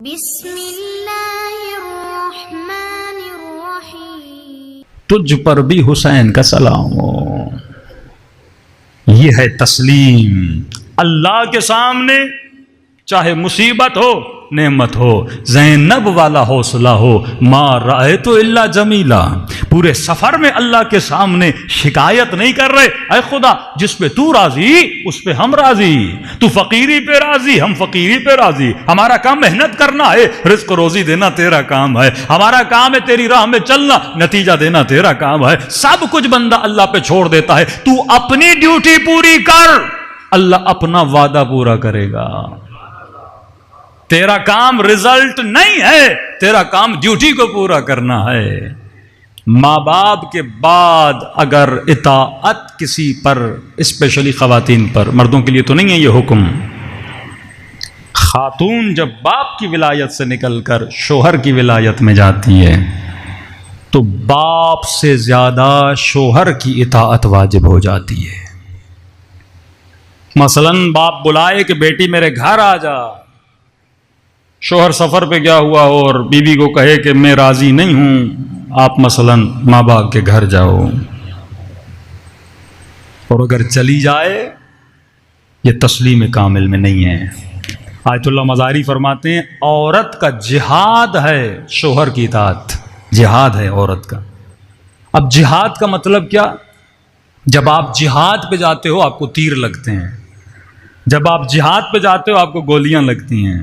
بسم اللہ الرحمن الرحیم۔ تجھ پر بھی حسین کا سلام ہو۔ یہ ہے تسلیم اللہ کے سامنے، چاہے مصیبت ہو نعمت ہو، زینب والا حوصلہ ہو، ما رأیت الا جمیلا۔ پورے سفر میں اللہ کے سامنے شکایت نہیں کر رہے، اے خدا جس پہ تو راضی اس پہ ہم راضی، تو فقیری پہ راضی ہم فقیری پہ راضی، ہمارا کام محنت کرنا ہے، رزق روزی دینا تیرا کام ہے، ہمارا کام ہے تیری راہ میں چلنا، نتیجہ دینا تیرا کام ہے۔ سب کچھ بندہ اللہ پہ چھوڑ دیتا ہے، تو اپنی ڈیوٹی پوری کر، اللہ اپنا وعدہ پورا کرے گا۔ تیرا کام رزلٹ نہیں ہے، تیرا کام ڈیوٹی کو پورا کرنا ہے۔ ماں باپ کے بعد اگر اطاعت کسی پر، اسپیشلی خواتین پر، مردوں کے لیے تو نہیں ہے یہ حکم، خاتون جب باپ کی ولایت سے نکل کر شوہر کی ولایت میں جاتی ہے تو باپ سے زیادہ شوہر کی اطاعت واجب ہو جاتی ہے۔ مثلا باپ بلائے کہ بیٹی میرے گھر آ جا، شوہر سفر پہ گیا ہوا ہو اور بیوی کو کہے کہ میں راضی نہیں ہوں، آپ مثلا ماں باپ کے گھر جاؤ، اور اگر چلی جائے یہ تسلیم کامل میں نہیں ہے۔ آیت اللہ مزاری فرماتے ہیں عورت کا جہاد ہے شوہر کی اطاعت، جہاد ہے عورت کا۔ اب جہاد کا مطلب کیا؟ جب آپ جہاد پہ جاتے ہو آپ کو تیر لگتے ہیں، جب آپ جہاد پہ جاتے ہو آپ کو گولیاں لگتی ہیں،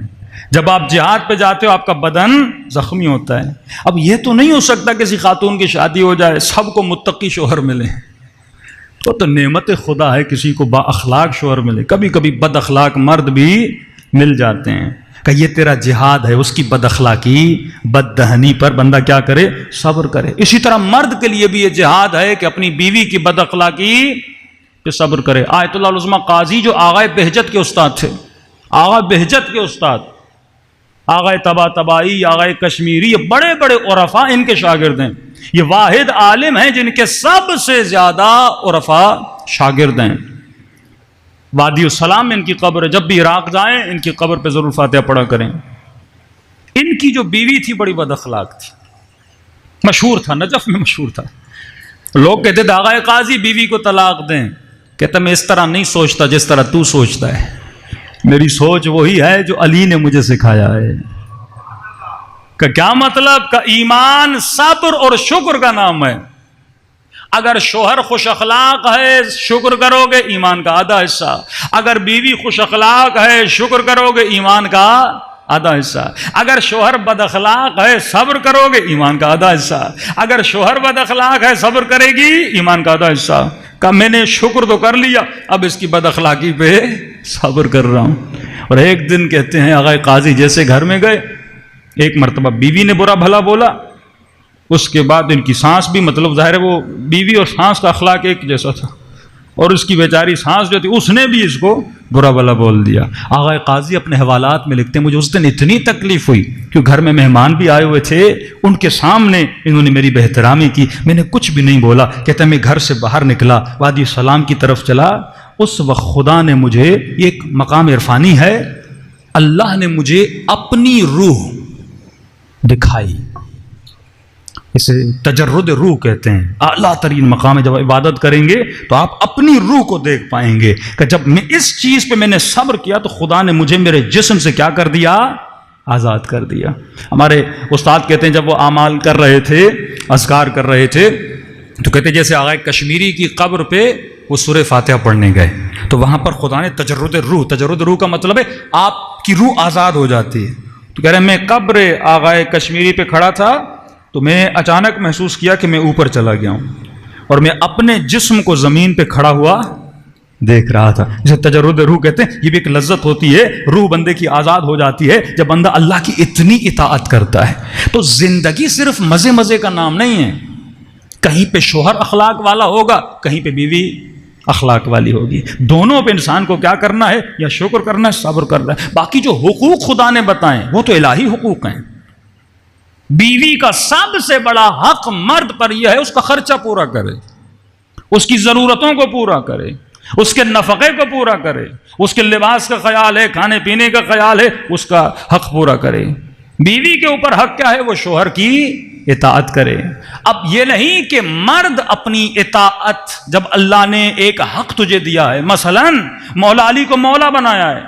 جب آپ جہاد پہ جاتے ہو آپ کا بدن زخمی ہوتا ہے۔ اب یہ تو نہیں ہو سکتا کسی خاتون کی شادی ہو جائے سب کو متقی شوہر ملے، تو نعمت خدا ہے کسی کو با اخلاق شوہر ملے، کبھی کبھی بد اخلاق مرد بھی مل جاتے ہیں۔ کہ یہ تیرا جہاد ہے، اس کی بد اخلاقی بد دہنی پر بندہ کیا کرے؟ صبر کرے۔ اسی طرح مرد کے لیے بھی یہ جہاد ہے کہ اپنی بیوی کی بد اخلاقی پہ صبر کرے۔ آیت اللہ العظمیٰ قاضی جو آغائے بہجت کے استاد تھے، آغا بہجت کے استاد، آغائے طباطبائی، آغائے کشمیری، یہ بڑے بڑے عرفاء ان کے شاگرد ہیں۔ یہ واحد عالم ہیں جن کے سب سے زیادہ عرفاء شاگرد ہیں۔ وادی السلام میں ان کی قبر ہے، جب بھی عراق جائیں ان کی قبر پہ ضرور فاتحہ پڑھا کریں۔ ان کی جو بیوی تھی بڑی بد اخلاق تھی، مشہور تھا، نجف میں مشہور تھا۔ لوگ کہتے تھے آغائے قاضی بیوی کو طلاق دیں، کہتا میں اس طرح نہیں سوچتا جس طرح تو سوچتا ہے، میری سوچ وہی ہے جو علی نے مجھے سکھایا ہے۔ کہ کیا مطلب؟ کہ ایمان صبر اور شکر کا نام ہے۔ اگر شوہر خوش اخلاق ہے شکر کرو گے ایمان کا آدھا حصہ، اگر بیوی خوش اخلاق ہے شکر کرو گے ایمان کا آدھا حصہ، اگر شوہر بد اخلاق ہے صبر کرو گے ایمان کا آدھا حصہ، اگر شوہر بد اخلاق ہے صبر کرے گی ایمان کا آدھا حصہ۔ کہ میں نے شکر تو کر لیا، اب اس کی بد اخلاقی پہ صبر کر رہا ہوں۔ اور ایک دن کہتے ہیں آغائے قاضی جیسے گھر میں گئے، ایک مرتبہ بیوی نے برا بھلا بولا، اس کے بعد ان کی سانس بھی، مطلب ظاہر ہے وہ بیوی اور سانس کا اخلاق ایک جیسا تھا، اور اس کی بیچاری سانس جو تھی اس نے بھی اس کو برا بھلا بول دیا۔ آغائے قاضی اپنے حوالات میں لکھتے ہیں مجھے اس دن اتنی تکلیف ہوئی کہ گھر میں مہمان بھی آئے ہوئے تھے، ان کے سامنے انہوں نے میری بہترامی کی، میں نے کچھ بھی نہیں بولا۔ کہتا میں گھر سے باہر نکلا، وادی السلام کی طرف چلا، اس وقت خدا نے مجھے، ایک مقام عرفانی ہے، اللہ نے مجھے اپنی روح دکھائی، اسے تجرد روح کہتے ہیں، اعلیٰ ترین مقام ہے۔ جب عبادت کریں گے تو آپ اپنی روح کو دیکھ پائیں گے کہ جب میں اس چیز پہ میں نے صبر کیا تو خدا نے مجھے میرے جسم سے کیا کر دیا؟ آزاد کر دیا۔ ہمارے استاد کہتے ہیں جب وہ اعمال کر رہے تھے، اذکار کر رہے تھے، تو کہتے جیسے آغائے کشمیری کی قبر پہ وہ سورہ فاتحہ پڑھنے گئے تو وہاں پر خدا نے تجرد روح کا مطلب ہے آپ کی روح آزاد ہو جاتی ہے۔ تو کہہ رہے میں قبر آغائے کشمیری پہ کھڑا تھا تو میں اچانک محسوس کیا کہ میں اوپر چلا گیا ہوں، اور میں اپنے جسم کو زمین پہ کھڑا ہوا دیکھ رہا تھا۔ جسے تجرد روح کہتے ہیں، یہ بھی ایک لذت ہوتی ہے، روح بندے کی آزاد ہو جاتی ہے جب بندہ اللہ کی اتنی اطاعت کرتا ہے۔ تو زندگی صرف مزے مزے کا نام نہیں ہے، کہیں پہ شوہر اخلاق والا ہوگا، کہیں پہ بیوی اخلاق والی ہوگی، دونوں پہ انسان کو کیا کرنا ہے؟ یا شکر کرنا ہے، صبر کرنا ہے۔ باقی جو حقوق خدا نے بتائیں وہ تو الہی حقوق ہیں۔ بیوی کا سب سے بڑا حق مرد پر یہ ہے اس کا خرچہ پورا کرے، اس کی ضرورتوں کو پورا کرے، اس کے نفقے کو پورا کرے، اس کے لباس کا خیال ہے، کھانے پینے کا خیال ہے، اس کا حق پورا کرے۔ بیوی کے اوپر حق کیا ہے؟ وہ شوہر کی اطاعت کرے۔ اب یہ نہیں کہ مرد اپنی اطاعت، جب اللہ نے ایک حق تجھے دیا ہے، مثلا مولا علی کو مولا بنایا ہے،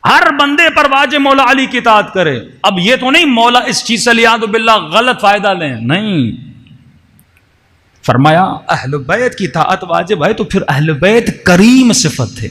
ہر بندے پر واجب مولا علی کی اطاعت کرے۔ اب یہ تو نہیں مولا اس چیز سے لیاد باللہ غلط فائدہ لیں، نہیں، فرمایا اہل بیت کی اطاعت واجب ہے، تو پھر اہل بیت کریم صفت ہے۔